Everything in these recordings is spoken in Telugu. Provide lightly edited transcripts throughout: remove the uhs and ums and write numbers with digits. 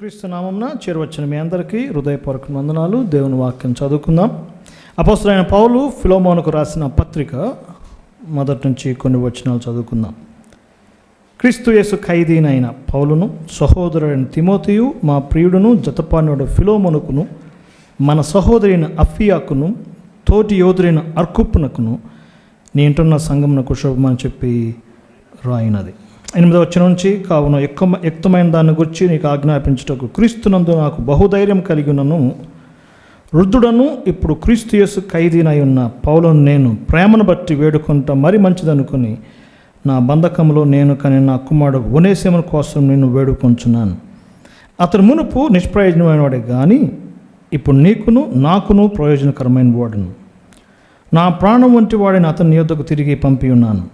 యేసుక్రీస్తు నామమున చేరువచ్చిన మీ అందరికీ హృదయపూర్వక వందనాలు. దేవుని వాక్యం చదువుకుందాం. అపోస్తలుడైన పౌలు ఫిలోమోనుకు రాసిన పత్రిక మొదటి నుంచి కొన్ని వచనాలు చదువుకుందాం. క్రీస్తు యేసు ఖైదీనైన పౌలును, సహోదరుడైన తిమోతియు, మా ప్రియుడును జతపానుడు ఫిలోమోనుకును, మన సహోదరైన అఫియాకును, తోటి యోధుడైన అర్కుప్పునకును నీ ఇంటున్న సంఘమునకు శుభమని చెప్పి రాయినది. 8వ వచనం నుంచి, కావున యుక్తమైన దాన్ని గురించి నీకు ఆజ్ఞాపించుటకు క్రీస్తునందు నాకు బహుధైర్యం కలిగి ఉన్నను, వృద్ధుడను ఇప్పుడు క్రీస్తు యేసు ఖైదీనై ఉన్న పౌలును నేను ప్రేమను బట్టి వేడుకుంటా మరి మంచిదనుకుని నా బంధకంలో నేను కానీ నా కుమారుడు ఒనేసిమును కోసం నేను వేడుకొంచున్నాను. అతను మునుపు నిష్ప్రయోజనమైన వాడే కానీ ఇప్పుడు నీకును నాకును ప్రయోజనకరమైన వాడును. నా ప్రాణం వంటి వాడిని అతని యొద్దకు తిరిగి పంపి ఉన్నాను.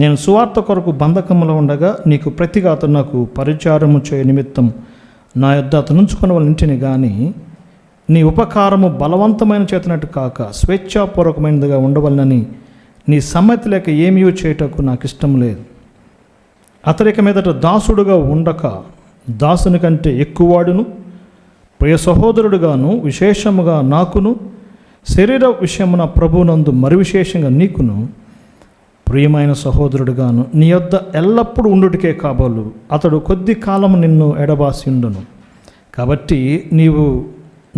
నేను సువార్త కొరకు బంధకంలో ఉండగా నీకు ప్రతిగా అతను నాకు పరిచారము చేయ నిమిత్తం నా యొద్ద అతను ఉంచుకున్న వాళ్ళ ఇంటిని కానీ నీ ఉపకారము బలవంతమైన చేతనట్టు కాక స్వేచ్ఛాపూర్వకమైనదిగా ఉండవలనని నీ సమ్మతి లేక ఏమీ చేయటకు నాకు ఇష్టం లేదు. అతడిక మీదట దాసుడుగా ఉండక దాసుని కంటే ఎక్కువవాడును, ప్రియ సహోదరుడుగాను, విశేషముగా నాకును, శరీర విషయమున ప్రభువునందు మరి విశేషంగా నీకును ప్రియమైన సహోదరుడుగాను నీ యొద్ద ఎల్లప్పుడూ ఉండుటికే కాబోలు అతడు కొద్ది కాలం నిన్ను ఎడబాసి ఉండును. కాబట్టి నీవు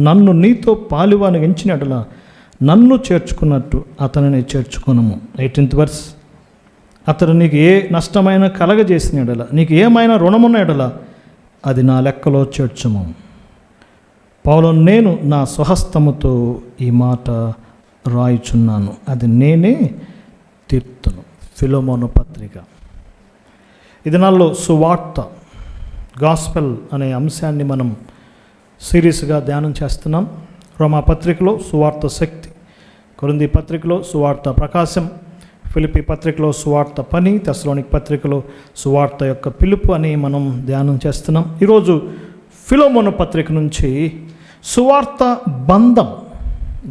నన్ను నీతో పాలువానికి ఎంచినట్ల నన్ను చేర్చుకున్నట్టు అతనిని చేర్చుకునము. 18th verse, అతడు నీకు ఏ నష్టమైన కలగజేసిన ఎడల, నీకు ఏమైనా రుణమున్న ఎడల అది నా లెక్కలో చేర్చుము. పౌలు నేను నా స్వహస్తముతో ఈ మాట రాయుచున్నాను, అది నేనే తీర్తును. ఫిలోమోను పత్రిక. ఈ దినాల్లో సువార్త, గాస్పెల్ అనే అంశాన్ని మనం సీరియస్గా ధ్యానం చేస్తున్నాం. రోమా పత్రికలో సువార్త శక్తి, కొరింథీ పత్రికలో సువార్త ప్రకాశం, ఫిలిప్పీ పత్రికలో సువార్త పని, తెస్సలోనిక పత్రికలో సువార్త యొక్క పిలుపు అని మనం ధ్యానం చేస్తున్నాం. ఈరోజు ఫిలోమోను పత్రిక నుంచి సువార్త బంధం,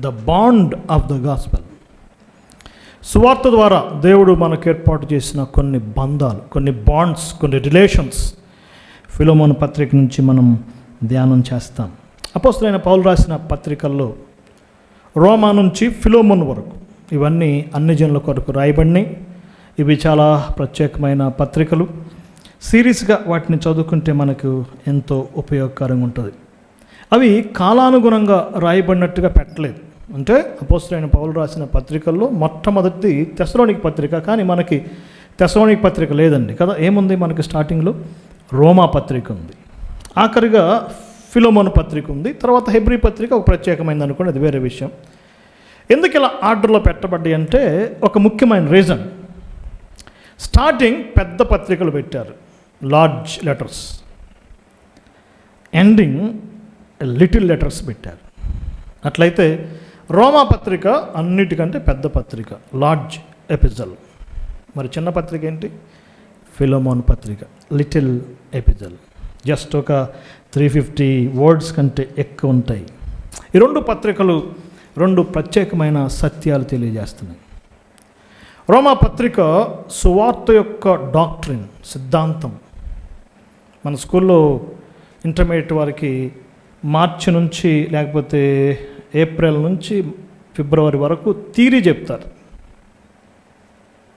the bond of the gospel. సువార్త ద్వారా దేవుడు మనకు ఏర్పాటు చేసిన కొన్ని బంధాలు, కొన్ని బాండ్స్, కొన్ని రిలేషన్స్ ఫిలోమోను పత్రిక నుంచి మనం ధ్యానం చేస్తాం. అపోస్తలుడైన పౌలు రాసిన పత్రికల్లో రోమా నుంచి ఫిలోమోను వరకు ఇవన్నీ అన్ని జనుల కొరకు రాయబడినాయి. ఇవి చాలా ప్రత్యేకమైన పత్రికలు. సీరియస్గా వాటిని చదువుకుంటే మనకు ఎంతో ఉపయోగకరంగా ఉంటుంది. అవి కాలానుగుణంగా రాయబడినట్టుగా పెట్టలేదు. అంటే అపోస్తలుడైన పౌలు రాసిన పత్రికల్లో మొట్టమొదటి తెస్సలోనిక పత్రిక, కానీ మనకి తెస్సలోనిక పత్రిక లేదండి కదా. ఏముంది మనకి? స్టార్టింగ్లో రోమా పత్రిక ఉంది, ఆఖరిగా ఫిలోమోను పత్రిక ఉంది, తర్వాత హెబ్రీ పత్రిక ఒక ప్రత్యేకమైనది అనుకోండి, అది వేరే విషయం. ఎందుకు ఇలా ఆర్డర్లో పెట్టబడ్డాయి అంటే ఒక ముఖ్యమైన రీజన్. స్టార్టింగ్ పెద్ద పత్రికలు పెట్టారు, large letters. Ending little letters పెట్టారు. అట్లయితే రోమా పత్రిక అన్నిటికంటే పెద్ద పత్రిక, లార్జ్ ఎపిజల్. మరి చిన్న పత్రిక ఏంటి? ఫిలోమోను పత్రిక, లిటిల్ ఎపిజల్. జస్ట్ ఒక 350 words కంటే ఎక్కువ ఉంటాయి. ఈ రెండు పత్రికలు రెండు ప్రత్యేకమైన సత్యాలు తెలియజేస్తున్నాయి. రోమా పత్రిక సువార్త యొక్క డాక్ట్రిన్, సిద్ధాంతం. మన స్కూల్లో ఇంటర్మీడియట్ వారికి మార్చి నుంచి లేకపోతే ఏప్రిల్ నుంచి ఫిబ్రవరి వరకు థియరీ చెప్తారు.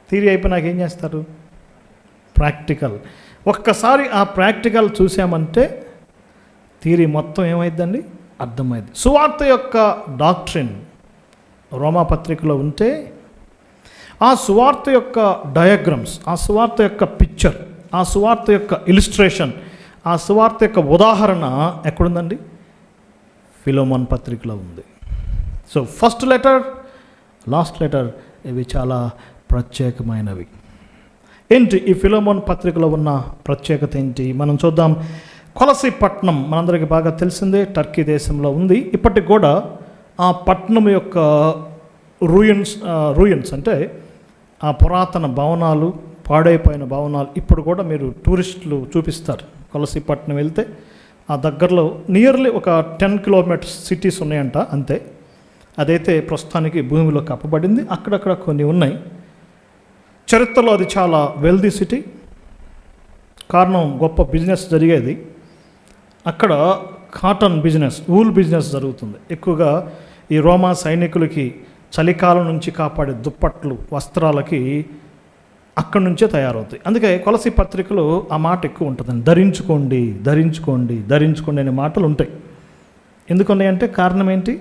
థియరీ అయిపోయినాక ఏం చేస్తారు? ప్రాక్టికల్. ఒక్కసారి ఆ ప్రాక్టికల్ చూసామంటే థియరీ మొత్తం ఏమైందండి? అర్థమైంది. సువార్త యొక్క డాక్ట్రిన్ రోమా పత్రికలో ఉంటే ఆ సువార్త యొక్క డయాగ్రమ్స్, ఆ సువార్త యొక్క పిక్చర్, ఆ సువార్త యొక్క ఇలిస్ట్రేషన్, ఆ సువార్త యొక్క ఉదాహరణ ఎక్కడుందండి? ఫిలోమోను పత్రికలో ఉంది. So first letter, last letter, ఇవి చాలా ప్రత్యేకమైనవి. ఏంటి ఈ ఫిలోమోను పత్రికలో ఉన్న ప్రత్యేకత ఏంటి మనం చూద్దాం. కొలసీ పట్టణం మనందరికీ బాగా తెలిసిందే, టర్కీ దేశంలో ఉంది. ఇప్పటికి కూడా ఆ పట్టణం యొక్క రూయిన్స్ అంటే ఆ పురాతన భవనాలు, పాడైపోయిన భవనాలు ఇప్పుడు కూడా మీరు టూరిస్టులు చూపిస్తారు. కొలసీ పట్టణం వెళ్తే ఆ దగ్గరలో నియర్లీ ఒక 10 kilometers సిటీస్ ఉన్నాయంట, అంతే. అదైతే ప్రస్తుతానికి భూమిలో కప్పబడింది. అక్కడక్కడ కొన్ని ఉన్నాయి. చరిత్రలో అది చాలా వెల్దీ సిటీ. కారణం గొప్ప బిజినెస్ జరిగేది. అక్కడ కాటన్ బిజినెస్, వూల్ బిజినెస్ జరుగుతుంది ఎక్కువగా. ఈ రోమా సైనికులకి చలికాలం నుంచి కాపాడే దుప్పట్లు, వస్త్రాలకి అక్కడి నుంచే తయారవుతాయి. అందుకే కొలసి పత్రికలో ఆ మాట ఎక్కువ ఉంటుందండి, ధరించుకోండి ధరించుకోండి ధరించుకోండి అనే మాటలు ఉంటాయి. ఎందుకున్నాయంటే కారణం ఏంటి?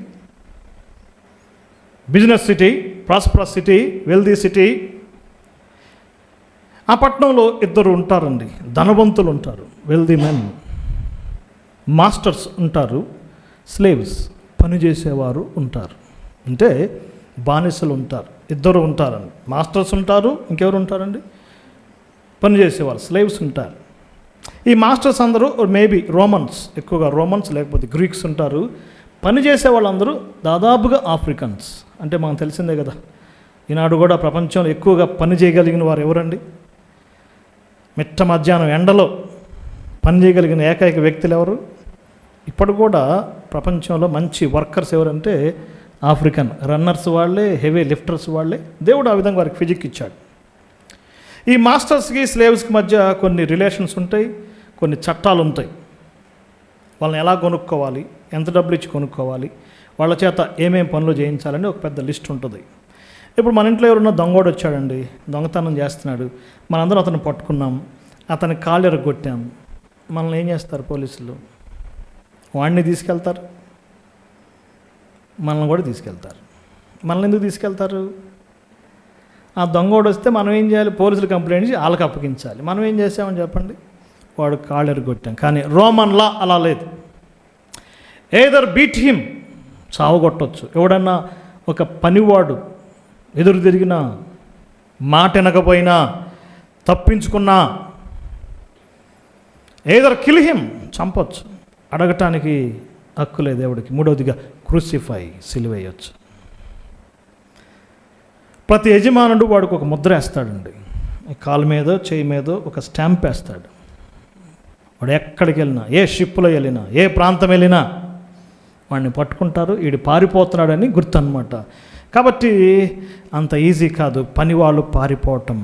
Business city, prosperous city, wealthy city. ఆ పట్టణంలో ఇద్దరు ఉంటారండి, ధనవంతులు ఉంటారు, వెల్దీ మెన్. మాస్టర్స్ ఉంటారు, స్లేవ్స్ పనిచేసేవారు ఉంటారు, అంటే బానిసలు ఉంటారు. ఇద్దరు ఉంటారండి, మాస్టర్స్ ఉంటారు, ఇంకెవరు ఉంటారండి? పనిచేసేవారు, స్లేవ్స్ ఉంటారు. ఈ మాస్టర్స్ అందరూ మేబీ రోమన్స్, ఎక్కువగా రోమన్స్ లేకపోతే గ్రీక్స్ ఉంటారు. పనిచేసే వాళ్ళందరూ దాదాపుగా ఆఫ్రికన్స్. అంటే మనకు తెలిసిందే కదా, ఈనాడు కూడా ప్రపంచంలో ఎక్కువగా పని చేయగలిగిన వారు ఎవరండి? మిట్ట మధ్యాహ్నం ఎండలో పని చేయగలిగిన ఏకైక వ్యక్తులు ఎవరు? ఇప్పుడు కూడా ప్రపంచంలో మంచి వర్కర్స్ ఎవరంటే ఆఫ్రికన్ రన్నర్స్ వాళ్ళే, హెవీ లిఫ్టర్స్ వాళ్ళే. దేవుడు ఆ విధంగా వారికి ఫిజిక్ ఇచ్చాడు. ఈ మాస్టర్స్కి స్లేవ్స్కి మధ్య కొన్ని రిలేషన్స్ ఉంటాయి, కొన్ని చట్టాలు ఉంటాయి. వాళ్ళని ఎలా కొనుక్కోవాలి, ఎంత డబ్బులు ఇచ్చి కొనుక్కోవాలి, వాళ్ళ చేత ఏమేమి పనులు చేయించాలని ఒక పెద్ద లిస్ట్ ఉంటుంది. ఇప్పుడు మన ఇంట్లో ఎవరున్నా దొంగోడు వచ్చాడండి, దొంగతనం చేస్తున్నాడు, మనందరం అతను పట్టుకున్నాం, అతని కాళ్ళు ఎరగొట్టాం, మనల్ని ఏం చేస్తారు పోలీసులు? వాడిని తీసుకెళ్తారు, మనల్ని కూడా తీసుకెళ్తారు. మనల్ని ఎందుకు తీసుకెళ్తారు? ఆ దొంగోడు వస్తే మనం ఏం చేయాలి? పోలీసులు కంప్లైంట్ చేసి వాళ్ళకి అప్పగించాలి. మనం ఏం చేసామని చెప్పండి? వాడు కాళ్ళు ఎరగొట్టాం. కానీ రోమన్ లా అలా లేదు. ఏదర్ బీట్ హిమ్, చావగొట్టవచ్చు. ఎవడన్నా ఒక పనివాడు ఎదురు తిరిగినా, మాట వినకపోయినా, తప్పించుకున్నా, ఏదర్ కిల్ హిమ్, చంపొచ్చు. అడగటానికి హక్కు లేదు దేవుడికి. మూడవదిగా క్రూసిఫై, సిలువేయచ్చు. ప్రతి యజమానుడు వాడికి ఒక ముద్ర వేస్తాడండి, కాలు మీదో చేయి మీదో ఒక స్టాంప్ వేస్తాడు. వాడు ఎక్కడికి వెళ్ళినా, ఏ షిప్లో వెళ్ళినా, ఏ ప్రాంతం వెళ్ళినా వాడిని పట్టుకుంటారు, వీడు పారిపోతున్నాడని గుర్తు అన్నమాట. కాబట్టి అంత ఈజీ కాదు పనివాళ్ళు పారిపోవటం.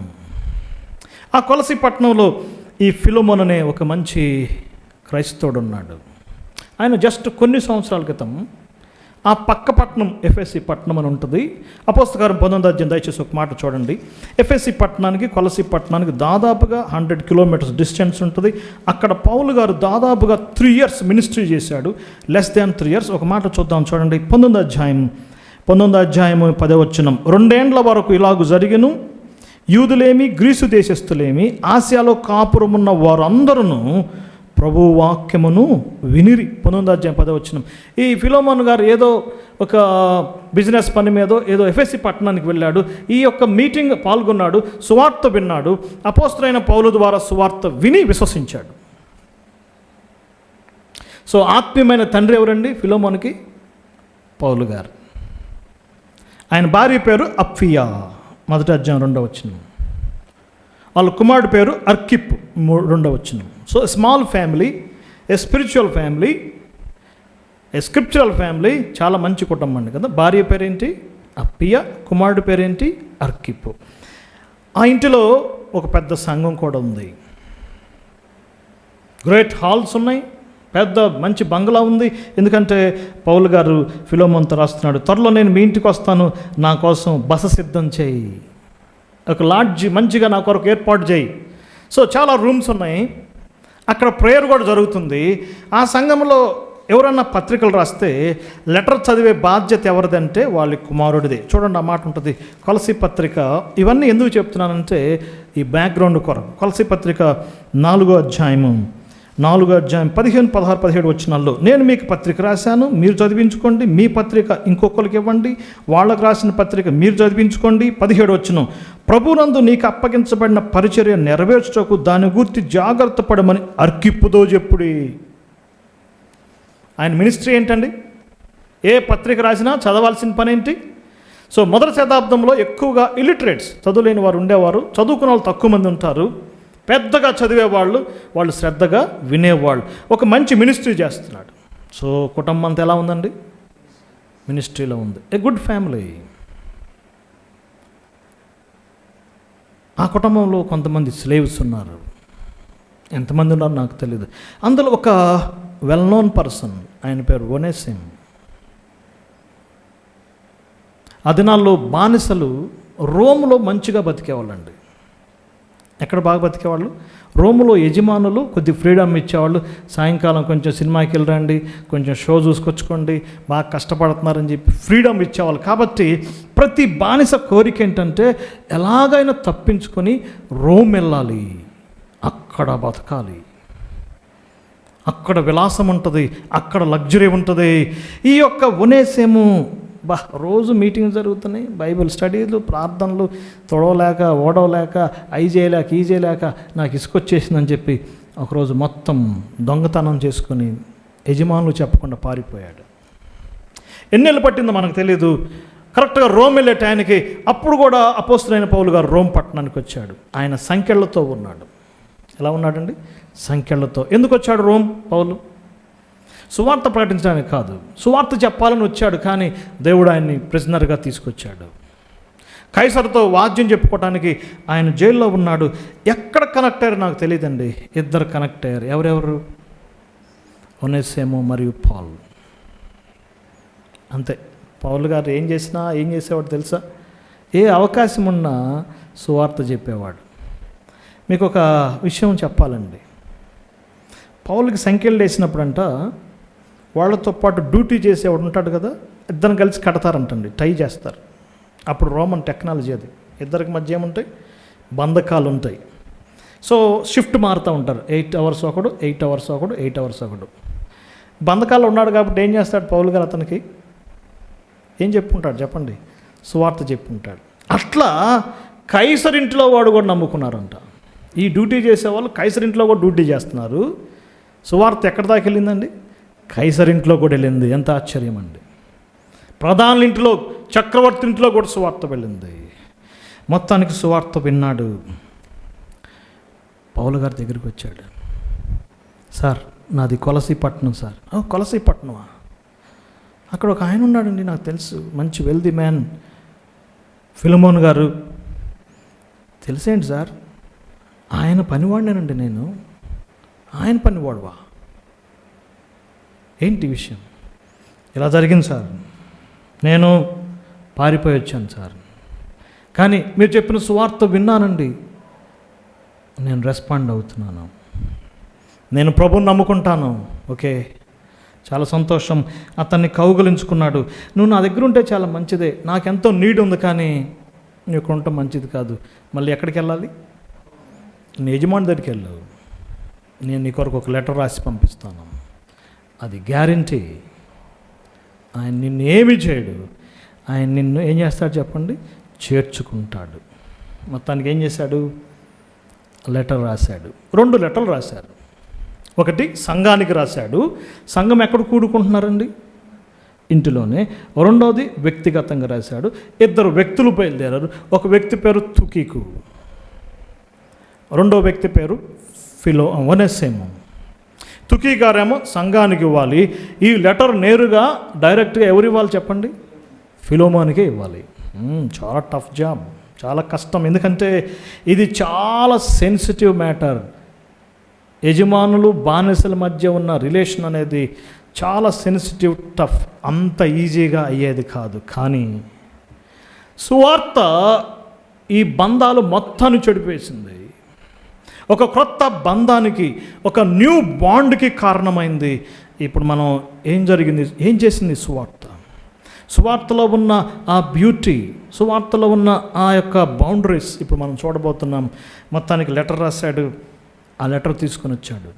ఆ కొలసి పట్టణంలో ఈ ఫిలోమోన్ అనే ఒక మంచి క్రైస్తవుడు ఉన్నాడు. ఆయన జస్ట్ కొన్ని సంవత్సరాల క్రితం ఆ పక్క పట్టణం ఎఫ్ఎస్సి పట్టణం అని ఉంటుంది. అపోస్తలకారం 19వ అధ్యాయం దయచేసి ఒక మాట చూడండి. ఎఫ్ఎస్సి పట్టణానికి కొలసి పట్టణానికి దాదాపుగా 100 కిలోమీటర్స్ డిస్టెన్స్ ఉంటుంది. అక్కడ పౌలు గారు దాదాపుగా 3 years మినిస్ట్రీ చేశాడు, లెస్ దాన్ 3 years. ఒక మాట చూద్దాం చూడండి. 19వ అధ్యాయం 10వ వచనం. 2 ఏండ్ల వరకు ఇలాగు జరిగెను. యూదులేమి గ్రీసు దేశస్థులేమి ఆసియాలో కాపురమున్న వారందరూ ప్రభు వాక్యమును వినిరి. 19వ అధ్యాయం 10వ వచనం. ఈ ఫిలోమోన్ గారు ఏదో ఒక బిజినెస్ పని మీదో ఏదో ఎఫ్ఎస్సి పట్టణానికి వెళ్ళాడు. ఈ యొక్క మీటింగ్ పాల్గొన్నాడు, సువార్త విన్నాడు. అపోస్తలుడైన పౌలు ద్వారా సువార్త విని విశ్వసించాడు. సో ఆత్మీయమైన తండ్రి ఎవరండి ఫిలోమోన్కి? పౌలు గారు. ఆయన భార్య పేరు అప్ఫియా, 1వ అధ్యాయం 2వ వచనం. వాళ్ళ కుమారుడు పేరు అర్కిప్, 2వ వచనం. So small family, a spiritual family, A scriptural family. చాలా మంచి కుటుంబం అండి కదా. భార్య పేరేంటి? అప్పియా, కుమారుడు పేరేంటి? అర్కిప్. ఆ ఇంటిలో ఒక పెద్ద సంఘం కూడా ఉంది. గ్రేట్ హాల్స్ ఉన్నాయి, పెద్ద మంచి బంగ్లా ఉంది. ఎందుకంటే పౌలు గారు ఫిలోమోన్తో రాస్తున్నాడు, త్వరలో నేను మీ ఇంటికి వస్తాను, నా కోసం బస సిద్ధం చేయి, ఒక లాడ్జ్ మంచిగా నా కొరకు ఏర్పాటు చేయి. సో చాలా రూమ్స్ ఉన్నాయి, అక్కడ ప్రేయర్ కూడా జరుగుతుంది. ఆ సంఘంలో ఎవరన్నా పత్రికలు రాస్తే లెటర్ చదివే బాధ్యత ఎవరిదంటే వాళ్ళ కుమారుడిదే. చూడండి ఆ మాట ఉంటుంది కొలసి పత్రిక. ఇవన్నీ ఎందుకు చెప్తున్నానంటే ఈ బ్యాక్గ్రౌండ్ కొరకు. కొలసి పత్రిక 4వ అధ్యాయం 15, 16, 17 వచనాల్లో, నేను మీకు పత్రిక రాశాను, మీరు చదివించుకోండి, మీ పత్రిక ఇంకొకరికి ఇవ్వండి, వాళ్ళకు రాసిన పత్రిక మీరు చదివించుకోండి. 17 వచనం, ప్రభునందు నీకు అప్పగించబడిన పరిచర్య నెరవేర్చుటకు దాని గురించి జాగ్రత్త పడమని అర్కిప్పుతో చెప్పుడి. ఆయన మినిస్ట్రీ ఏంటండి? ఏ పత్రిక రాసినా చదవాల్సిన పని ఏంటి? సో మొదటి శతాబ్దంలో ఎక్కువగా ఇల్లిటరేట్స్, చదువులేని వారు ఉండేవారు, చదువుకున్న వాళ్ళు తక్కువ మంది ఉంటారు. పెద్దగా చదివేవాళ్ళు, వాళ్ళు శ్రద్ధగా వినేవాళ్ళు. ఒక మంచి మినిస్ట్రీ చేస్తున్నాడు. సో కుటుంబం అంతా ఎలా ఉందండి? మినిస్ట్రీలో ఉంది. A good family. ఆ కుటుంబంలో కొంతమంది స్లేవ్స్ ఉన్నారు. ఎంతమంది ఉన్నారు నాకు తెలియదు. అందులో ఒక వెల్ నోన్ పర్సన్, ఆయన పేరు ఒనేసిమ్. ఆ దినాల్లో బానిసలు రోములో మంచిగా బతికేవాళ్ళండి. ఎక్కడ బాగా బతికేవాళ్ళు? రోములో యజమానులు కొద్ది ఫ్రీడమ్ ఇచ్చేవాళ్ళు. సాయంకాలం కొంచెం సినిమాకి వెళ్ళరండి, కొంచెం షో చూసుకొచ్చుకోండి, బాగా కష్టపడుతున్నారని చెప్పి ఫ్రీడమ్ ఇచ్చేవాళ్ళు. కాబట్టి ప్రతి బానిస కోరిక ఏంటంటే ఎలాగైనా తప్పించుకొని రోమ్ వెళ్ళాలి, అక్కడ బతకాలి, అక్కడ విలాసం ఉంటుంది, అక్కడ లగ్జరీ ఉంటుంది. ఈ యొక్క ఒనేసిము రోజు మీటింగ్ జరుగుతున్నాయి, బైబిల్ స్టడీలు, ప్రార్థనలు, తొడవలేక ఓడవలేక అయి చేయలేక ఈ చేయలేక నాకు ఇసుకొచ్చేసిందని చెప్పి ఒకరోజు మొత్తం దొంగతనం చేసుకొని యజమానులు చెప్పకుండా పారిపోయాడు. ఎన్నేళ్ళు పట్టిందో మనకు తెలియదు. కరెక్ట్గా రోమ్ వెళ్ళే టైంకి అప్పుడు కూడా అపోస్తలుడైన పౌలు గారు రోమ్ పట్టణానికి వచ్చాడు. ఆయన సంకెళ్లతో ఉన్నాడు. ఎలా ఉన్నాడండి? సంకెళ్లతో. ఎందుకు వచ్చాడు రోమ్ పౌలు? సువార్త ప్రకటించడానికి కాదు, సువార్త చెప్పాలని వచ్చాడు. కానీ దేవుడు ఆయన్ని ప్రిజనర్గా తీసుకొచ్చాడు. కైసరుతో వాద్యం చెప్పుకోవడానికి ఆయన జైల్లో ఉన్నాడు. ఎక్కడ కనెక్ట్ అయ్యారు నాకు తెలియదండి. ఇద్దరు కనెక్ట్ అయ్యారు. ఎవరెవరు? ఒనేసిము మరియు పౌలు. అంతే. పౌలు గారు ఏం చేసేవాడు తెలుసా? ఏ అవకాశం ఉన్నా సువార్త చెప్పేవాడు. మీకు ఒక విషయం చెప్పాలండి. పౌలుకి సంఖ్యలు వేసినప్పుడంట వాళ్ళతో పాటు డ్యూటీ చేసేవాడు ఉంటాడు కదా, ఇద్దరు కలిసి కడతారంటండి, టై చేస్తారు. అప్పుడు రోమన్ టెక్నాలజీ అది. ఇద్దరికి మధ్య ఏముంటాయి? బంధకాలు ఉంటాయి. సో షిఫ్ట్ మారుతూ ఉంటారు. 8 hours ఒకడు, 8 hours ఒకడు, 8 hours ఒకడు. బంధకాలు ఉన్నాడు కాబట్టి ఏం చేస్తాడు పౌలు గారు? అతనికి ఏం చెప్పుకుంటాడు చెప్పండి? సువార్త చెప్పుకుంటాడు. అట్లా కైసరింట్లో వాడు కూడా నమ్ముకున్నారంట. ఈ డ్యూటీ చేసేవాళ్ళు కైసరింట్లో కూడా డ్యూటీ చేస్తున్నారు. సువార్త ఎక్కడి దాకా వెళ్ళిందండి? కైసరింట్లో కూడా వెళ్ళింది. ఎంత ఆశ్చర్యం అండి! ప్రధానుల ఇంట్లో, చక్రవర్తి ఇంట్లో కూడా సువార్త వెళ్ళింది. మొత్తానికి సువార్త విన్నాడు. పౌలు గారి దగ్గరికి వచ్చాడు. సార్, నాది కొలసీపట్నం సార్. కొలసీపట్నమా? అక్కడ ఒక ఆయన ఉన్నాడండి, నాకు తెలుసు, మంచి వెల్దీ మ్యాన్, ఫిలమోన్ గారు. తెలిసేంటి సార్? ఆయన పనివాడినేనండి నేను. ఆయన పనివాడువా? ఏంటి విషయం? ఇలా జరిగింది సార్, నేను పారిపోయి వచ్చాను సార్, కానీ మీరు చెప్పిన సువార్త విన్నానండి, నేను రెస్పాండ్ అవుతున్నాను, నేను ప్రభువుని నమ్ముకుంటాను. ఓకే, చాలా సంతోషం. అతన్ని కౌగులించుకున్నాడు. నువ్వు నా దగ్గర ఉంటే చాలా మంచిదే, నాకెంతో నీడ్ ఉంది, కానీ నువ్వు ఇక్కడ ఉంటే మంచిది కాదు. మళ్ళీ ఎక్కడికి వెళ్ళాలి? నీ యజమాని దగ్గరికి వెళ్ళావు. నేను నీ కొరకు ఒక లెటర్ రాసి పంపిస్తాను, అది గ్యారంటీ. ఆయన నిన్ను ఏమీ చేయడు. ఆయన నిన్ను ఏం చేస్తాడు చెప్పండి? చేర్చుకుంటాడు. మొత్తానికి ఏం చేశాడు? లెటర్ రాశాడు. 2 లెటర్లు రాశారు. ఒకటి సంఘానికి రాశాడు. సంఘం ఎక్కడ కూడుకుంటున్నారండి? ఇంటిలోనే. రెండవది వ్యక్తిగతంగా రాశాడు. 2 వ్యక్తులు బయలుదేరారు. ఒక వ్యక్తి పేరు తుకీకు, రెండో వ్యక్తి పేరు ఒనేసిము. తుకీ గారేమో సంఘానికి ఇవ్వాలి. ఈ లెటర్ నేరుగా డైరెక్ట్గా ఎవరు ఇవ్వాలి చెప్పండి? ఫిలోమోనికే ఇవ్వాలి. చాలా టఫ్ జాబ్, చాలా కష్టం. ఎందుకంటే ఇది చాలా సెన్సిటివ్ మ్యాటర్. యజమానులు బానిసల మధ్య ఉన్న రిలేషన్ అనేది చాలా సెన్సిటివ్, టఫ్. అంత ఈజీగా అయ్యేది కాదు. కానీ సువార్త ఈ బంధాలు మొత్తాన్ని చెడిపేసింది. ఒక క్రొత్త బంధానికి, ఒక న్యూ బాండ్కి కారణమైంది. ఇప్పుడు మనం ఏం చేసింది సువార్త? సువార్తలో ఉన్న ఆ బ్యూటీ, సువార్తలో ఉన్న ఆ యొక్క బౌండరీస్ ఇప్పుడు మనం చూడబోతున్నాం. మొత్తానికి లెటర్ రాశాడు. ఆ లెటర్ తీసుకొని వచ్చాడు.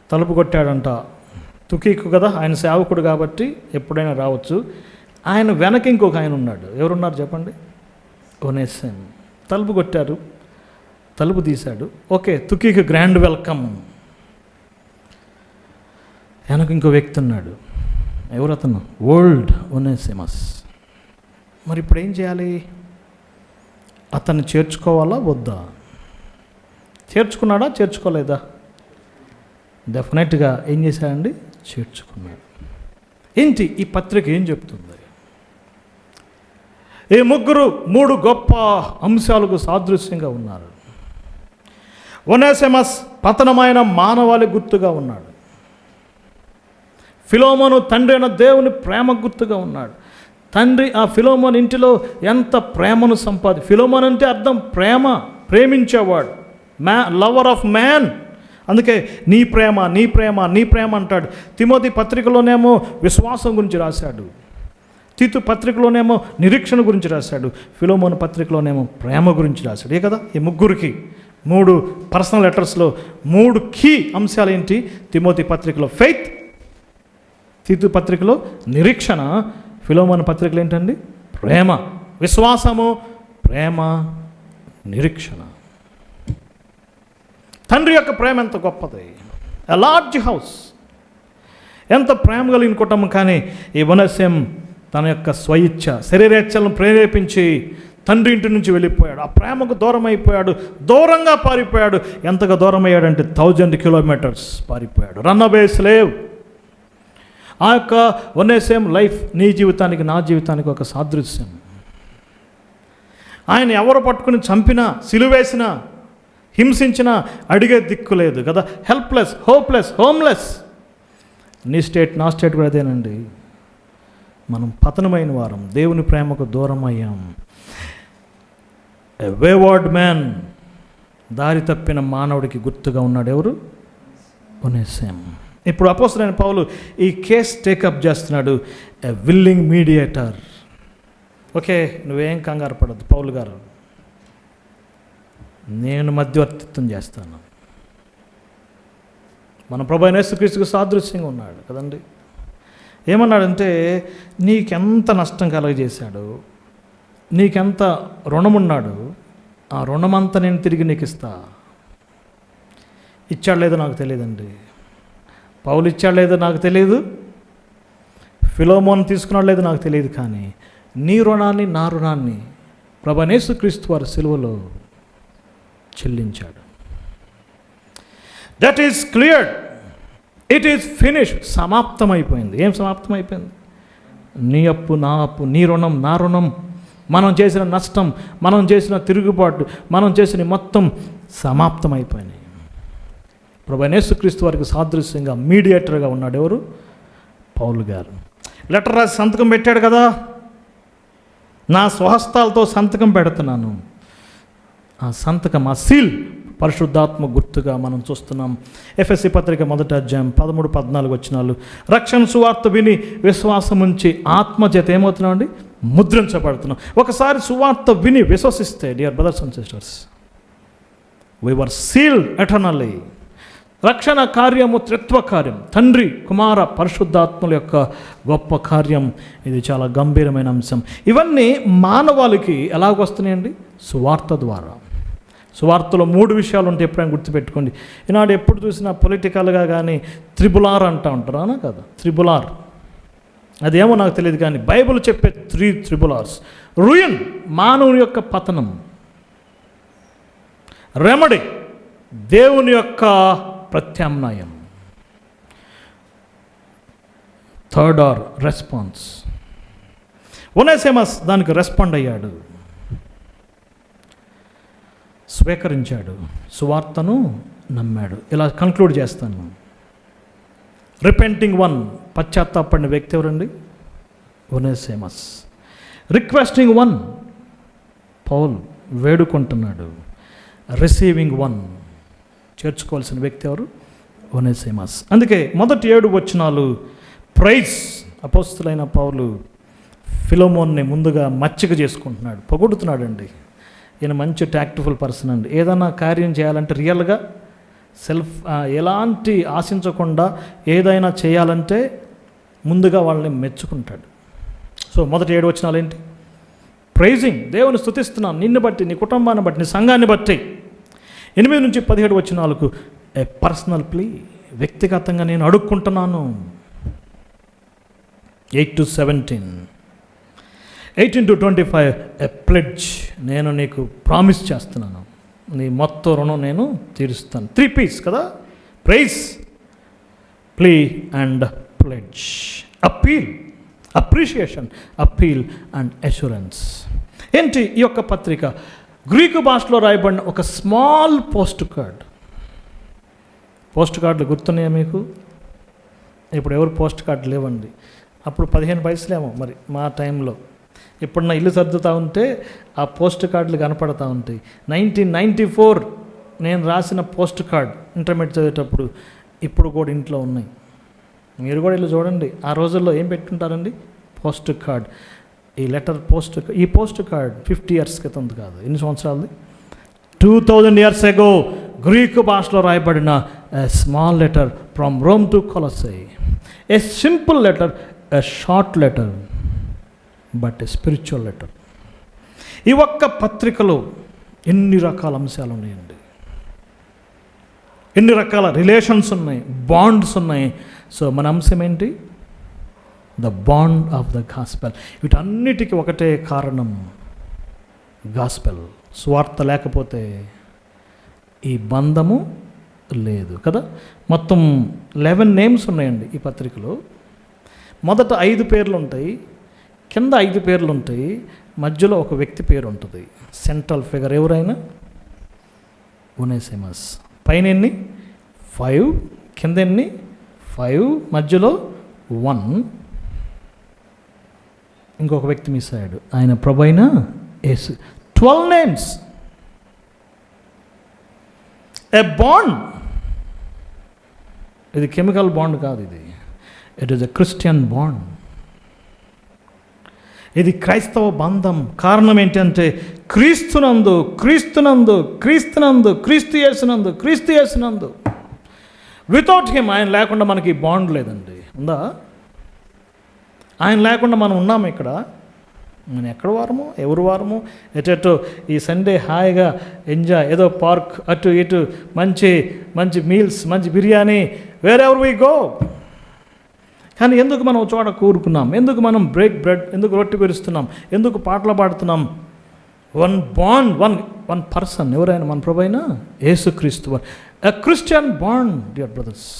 తలుపు కొట్టాడంట. తుకీకు కదా, ఆయన సేవకుడు కాబట్టి ఎప్పుడైనా రావచ్చు. ఆయన వెనక ఇంకొక ఆయన ఉన్నాడు. ఎవరున్నారు చెప్పండి? ఒనేసిము. తలుపు కొట్టారు, తలుపు తీశాడు. ఓకే, తుకీకి గ్రాండ్ వెల్కమ్. వెనక ఇంకో వ్యక్తి ఉన్నాడు. ఎవరు అతను? Old Onesimus. మరి ఇప్పుడు ఏం చేయాలి? అతన్ని చేర్చుకోవాలా వద్దా? చేర్చుకున్నాడా చేర్చుకోలేదా? డెఫినెట్గా ఏం చేశాడండి? చేర్చుకున్నాడు. ఏంటి ఈ పత్రిక ఏం చెప్తుంది? ఈ ముగ్గురు 3 గొప్ప అంశాలకు సాదృశ్యంగా ఉన్నారు. ఒనేసిమస్ పతనమైన మానవాళి గుర్తుగా ఉన్నాడు. ఫిలోమోను తండ్రి అయిన దేవుని ప్రేమ గుర్తుగా ఉన్నాడు. తండ్రి ఆ ఫిలోమోను ఇంటిలో ఎంత ప్రేమను ఫిలోమోను అంటే అర్థం ప్రేమ, ప్రేమించేవాడు, లవర్ ఆఫ్ మ్యాన్. అందుకే నీ ప్రేమ నీ ప్రేమ నీ ప్రేమ అంటాడు. తిమోతి పత్రికలోనేమో విశ్వాసం గురించి రాశాడు, తీతు పత్రికలోనేమో నిరీక్షణ గురించి రాశాడు, ఫిలోమోను పత్రికలోనేమో ప్రేమ గురించి రాశాడు. ఏ కదా ఈ ముగ్గురికి 3 పర్సనల్ లెటర్స్లో 3 కీ అంశాలు ఏంటి? తిమోతి పత్రికలో ఫెయిత్, తీతు పత్రికలో నిరీక్షణ, ఫిలోమోను పత్రికలు ఏంటండి? ప్రేమ. విశ్వాసము, ప్రేమ, నిరీక్షణ. తండ్రి యొక్క ప్రేమ ఎంత గొప్పది! ఎ లార్జ్ హౌస్, ఎంత ప్రేమ కలిగిన కుటుంబం. కానీ ఈ ఒనేసిము తన యొక్క స్వయిచ్ఛ శరీరేచ్ఛలను ప్రేరేపించి తండ్రి ఇంటి నుంచి వెళ్ళిపోయాడు. ఆ ప్రేమకు దూరం అయిపోయాడు, దూరంగా పారిపోయాడు. ఎంతగా దూరం అయ్యాడంటే 1000 కిలోమీటర్స్ పారిపోయాడు. Run away slave. ఆ యొక్క ఒనేసిము లైఫ్ నీ జీవితానికి నా జీవితానికి ఒక సాదృశ్యం. ఆయన ఎవరు పట్టుకుని చంపినా, సిలువేసినా, హింసించినా అడిగే దిక్కు లేదు కదా. Helpless, hopeless, homeless. నీ స్టేట్ నా స్టేట్ కూడా అదేనండి. మనం పతనమైన వారం, దేవుని ప్రేమకు దూరం అయ్యాం. ఎ వేవర్డ్ మ్యాన్, దారి తప్పిన మానవుడికి గుర్తుగా ఉన్నాడు ఎవరు? ఒనేసిము. ఇప్పుడు అపోస్తలుడైన పౌలు ఈ కేస్ టేకప్ చేస్తున్నాడు. ఎ విల్లింగ్ మీడియేటర్. ఓకే, నువ్వేం కంగారు పడద్దు పౌలు గారు, నేను మధ్యవర్తిత్వం చేస్తాను. మన ప్రభు అయిన యేసుక్రీస్తుకు సాదృశ్యంగా ఉన్నాడు కదండి. ఏమన్నాడంటే, నీకెంత నష్టం కలగజేశాడు, నీకెంత రుణమున్నాడు, ఆ రుణమంతా నేను తిరిగి నీకు ఇస్తా. ఇచ్చాడు లేదో నాకు తెలియదండి. పౌలు ఇచ్చాడు లేదో నాకు తెలియదు, ఫిలోమోను తీసుకున్నాడు లేదో నాకు తెలియదు. కానీ నీ రుణాన్ని, నా రుణాన్ని ప్రభు అయిన యేసుక్రీస్తు వారి సిలువలో చెల్లించాడు. That is cleared, it is finished. సమాప్తమైపోయింది. ఏం సమాప్తమైపోయింది? నీ అప్పు, నా అప్పు, నీ రుణం, నా రుణం, మనం చేసిన నష్టం, మనం చేసిన తిరుగుబాటు, మనం చేసిన మొత్తం సమాప్తమైపోయినాయి. ప్రభు అయిన యేసుక్రీస్తు వారికి సాదృశ్యంగా మీడియేటర్గా ఉన్నాడు ఎవరు? పౌలు గారు. లెటర్ రాసి సంతకం పెట్టాడు కదా, నా స్వహస్తాలతో సంతకం పెడుతున్నాను. ఆ సంతకం, ఆ సీల్ పరిశుద్ధాత్మ గుర్తుగా మనం చూస్తున్నాం. ఎఫెసీ పత్రిక 1వ అధ్యాయం 13-14 వచనాలు. రక్షణ సువార్త విని విశ్వాసం ఉంచి ఆత్మచేత ఏమవుతున్నామండి? ముద్రించబడుతున్నాం. ఒకసారి సువార్త విని విశ్వసిస్తే, dear brothers and sisters, we were sealed eternally. రక్షణ కార్యము త్రిత్వ కార్యం, తండ్రి, కుమార, పరిశుద్ధాత్మల యొక్క గొప్ప కార్యం. ఇది చాలా గంభీరమైన అంశం. ఇవన్నీ మానవాళికి ఎలాగొస్తున్నాయండి? సువార్త ద్వారా. సువార్తలో 3 విషయాలు ఉంటాయి, ఎప్పుడైనా గుర్తుపెట్టుకోండి. ఈనాడు ఎప్పుడు చూసినా పొలిటికల్గా కానీ త్రిబులార్ అంటూ ఉంటారు, అవునా కదా? త్రిబులార్ అదేమో నాకు తెలియదు, కానీ బైబిల్ చెప్పే 3 త్రిబులార్స్. రూయిన్, మానవుని యొక్క పతనం. రెమెడీ, దేవుని యొక్క ప్రత్యామ్నాయం. Third or response. ఒనేసిమస్ దానికి రెస్పాండ్ అయ్యాడు, స్వీకరించాడు, సువార్తను నమ్మాడు. ఇలా కంక్లూడ్ చేస్తాను. రిపెంటింగ్ వన్, పశ్చాత్తాపడిన వ్యక్తి ఎవరండి? ఒనేసిమస్. రిక్వెస్టింగ్ వన్, పౌల్ వేడుకుంటున్నాడు. రిసీవింగ్ వన్, చేర్చుకోవాల్సిన వ్యక్తి ఎవరు? ఒనేసిమస్. అందుకే మొదటి 7 వచనాలు ప్రైజ్. అపోస్తలుడైన పౌలు ఫిలోమోన్ని ముందుగా మచ్చిక చేసుకుంటున్నాడు, పొగుడుతున్నాడండి. ఈయన మంచి టాక్ట్ఫుల్ పర్సన్ అండి. ఏదైనా కార్యం చేయాలంటే రియల్గా ఎలాంటి ఆశించకుండా ఏదైనా చేయాలంటే ముందుగా వాళ్ళని మెచ్చుకుంటాడు. సో మొదటి 7 వచనాలు ఏంటి? ప్రైజింగ్, దేవుని స్తుతిస్తున్నాను, నిన్ను బట్టి, నీ కుటుంబాన్ని బట్టి, నీ సంఘాన్ని బట్టి. 8-17 వచనాలకు ఏ పర్సనల్ ప్లీ, వ్యక్తిగతంగా నేను అడుక్కుంటున్నాను. 8-17, 18-25 ఏ ప్లెడ్జ్, నేను నీకు ప్రామిస్ చేస్తున్నాను, నీ మొత్తం రుణం నేను తీరుస్తాను. 3 P's కదా, prize, plea and pledge. Appeal, appreciation, appeal and assurance. ఏంటి ఈ యొక్క పత్రిక? గ్రీకు భాషలో రాయబడిన ఒక స్మాల్ పోస్ట్ కార్డ్. పోస్ట్ కార్డులు గుర్తున్నాయా మీకు? ఇప్పుడు ఎవరు పోస్ట్ కార్డు లేవండి. అప్పుడు 15 పైసలేమో మరి మా టైంలో. ఇప్పుడు నా ఇల్లు సర్దుతూ ఉంటే ఆ పోస్ట్ కార్డులు కనపడతా ఉంటాయి. 1994 నేను రాసిన పోస్ట్ కార్డ్ ఇంటర్మీడియట్ చదివేటప్పుడు ఇప్పుడు కూడా ఇంట్లో ఉన్నాయి. మీరు కూడా ఇల్లు చూడండి. ఆ రోజుల్లో ఏం పెట్టుకుంటారండి? Postcard. ఈ పోస్ట్ కార్డ్ 50 years క్రితం కాదు. ఎన్ని సంవత్సరాలది? 2000 years ago గ్రీకు భాషలో రాయబడిన a small letter from Rome to Colossae. A simple letter, a short letter, but a spiritual letter. ఈ ఒక్క పత్రికలో ఎన్ని రకాల అంశాలు ఉన్నాయండి, ఎన్ని రకాల రిలేషన్స్ ఉన్నాయి, బాండ్స్ ఉన్నాయి. సో మన అంశం ఏంటి? The bond of the gospel. వీటన్నిటికీ ఒకటే కారణం, గాస్పెల్. స్వార్థ లేకపోతే ఈ బంధము లేదు కదా. మొత్తం 11 names ఉన్నాయండి ఈ పత్రికలో. మొదట 5 పేర్లు ఉంటాయి, కింద 5 పేర్లు ఉంటాయి, మధ్యలో ఒక వ్యక్తి పేరు ఉంటుంది. సెంట్రల్ ఫిగర్ ఎవరైనా? ఒనేసిమస్. పైన ఎన్ని? 5, కింద ఎన్ని? 5, మధ్యలో 1. ఇంకొక వ్యక్తి మిస్ అయ్యాడు, ఆయన ప్రభైన యేసు. 12 names. ఏ బాండ్. ఇది కెమికల్ బాండ్ కాదు, it is a Christian bond. ఇది క్రైస్తవ బంధం. కారణం ఏంటంటే క్రీస్తు యేసునందు వితౌట్ హిమ్, ఆయన లేకుండా మనకి బాండ్ లేదండి. ఉందా? ఆయన లేకుండా మనం ఉన్నాము ఇక్కడ. నేను ఎక్కడ వారము, ఎవరు వారము, ఎటు ఈ సండే హాయిగా ఎంజాయ్, ఏదో పార్క్, అటు ఇటు మంచి మంచి మీల్స్, మంచి biryani, wear ever we go. కానీ ఎందుకు మనం చోట కూరుకున్నాం? ఎందుకు మనం బ్రేక్ బ్రెడ్, ఎందుకు రొట్టె పెరుస్తున్నాం, ఎందుకు పాటలు పాడుతున్నాం? One bond, one person. ఎవరైనా? మన ప్రభువైన యేసుక్రీస్తు. A Christian bond, dear brothers.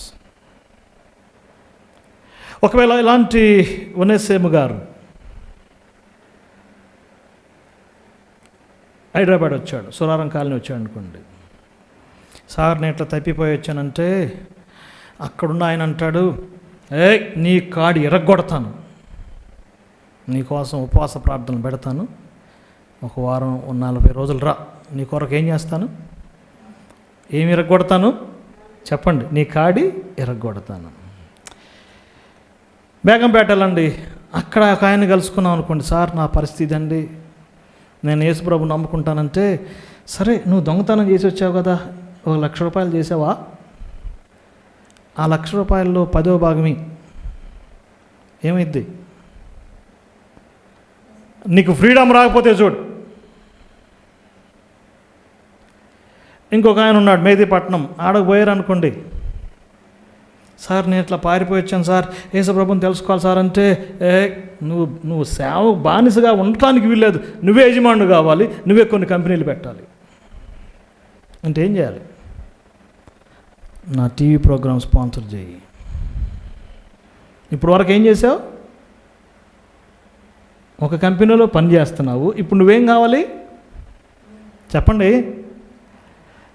ఒకవేళ ఇలాంటి ఒనేసిము గారు హైదరాబాద్ వచ్చాడు, సురారం కాలనీ వచ్చాడు అనుకోండి. సార్ నేను ఇట్లా తప్పిపోయి వచ్చానంటే అక్కడున్న ఆయన అంటాడు, నీ కాడి ఎరగొడతాను, నీకోసం ఉపవాస ప్రార్థనలు పెడతాను, 1 వారం 40 రోజులు రా, నీ కొరకు ఏం చేస్తాను? ఏమి ఎరగొడతాను చెప్పండి? నీ కాడి ఎరగొడతాను. బేగంపేట వెళ్ళండి, అక్కడ ఒక ఆయన కలుసుకున్నాం అనుకోండి. సార్ నా పరిస్థితి అండి, నేను యేసుప్రభు నమ్ముకుంటానంటే, సరే నువ్వు దొంగతనం చేసి వచ్చావు కదా, 1,00,000 రూపాయలు చేసావా? ఆ 1,00,000 రూపాయల్లో 10వ భాగం ఏమైద్ది? నీకు ఫ్రీడమ్ రాకపోతే చూడు. ఇంకొక ఆయన ఉన్నాడు మెహదీపట్నం, ఆడకు పోయారు అనుకోండి. సార్ నేను ఇట్లా పారిపోయి వచ్చాను సార్, యేసుప్రభుని తెలుసుకోవాలి సార్ అంటే, నువ్వు సేవ బానిసగా ఉండటానికి వీల్లేదు, నువ్వే యజమానుడు కావాలి, నువ్వే కొన్ని కంపెనీలు పెట్టాలి అంటే ఏం చేయాలి? నా టీవీ ప్రోగ్రామ్ స్పాన్సర్ చేయి. ఇప్పుడు వరకు ఏం చేసావు? ఒక కంపెనీలో పని చేస్తున్నావు, ఇప్పుడు నువ్వేం కావాలి చెప్పండి?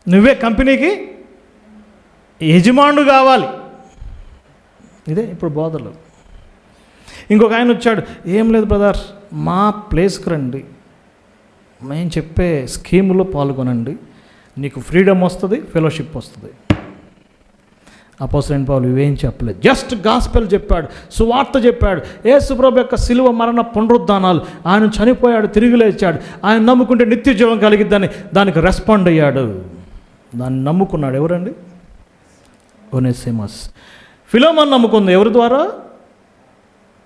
నువ్వే కంపెనీకి యజమానుడు కావాలి. ఇదే ఇప్పుడు బోధలు. ఇంకొక ఆయన వచ్చాడు, ఏం లేదు బ్రదర్, మా ప్లేస్కి రండి, మేము చెప్పే స్కీములో పాల్గొనండి, నీకు ఫ్రీడమ్ వస్తుంది, ఫెలోషిప్ వస్తుంది. అపోస్తలుడైన పౌలు ఇవేం చెప్పలేదు, జస్ట్ గాస్పెల్ చెప్పాడు, సువార్త చెప్పాడు. యేసుప్రభు యొక్క శిలువ మరణ పునరుద్ధానాలు, ఆయన చనిపోయాడు, తిరిగి లేచాడు, ఆయన నమ్ముకుంటే నిత్య జీవం కలిగిద్దని దానికి రెస్పాండ్ అయ్యాడు, దాన్ని నమ్ముకున్నాడు. ఎవరండి? ఒనేసిమస్. ఫిలోమోను నమ్ముకుంది ఎవరి ద్వారా?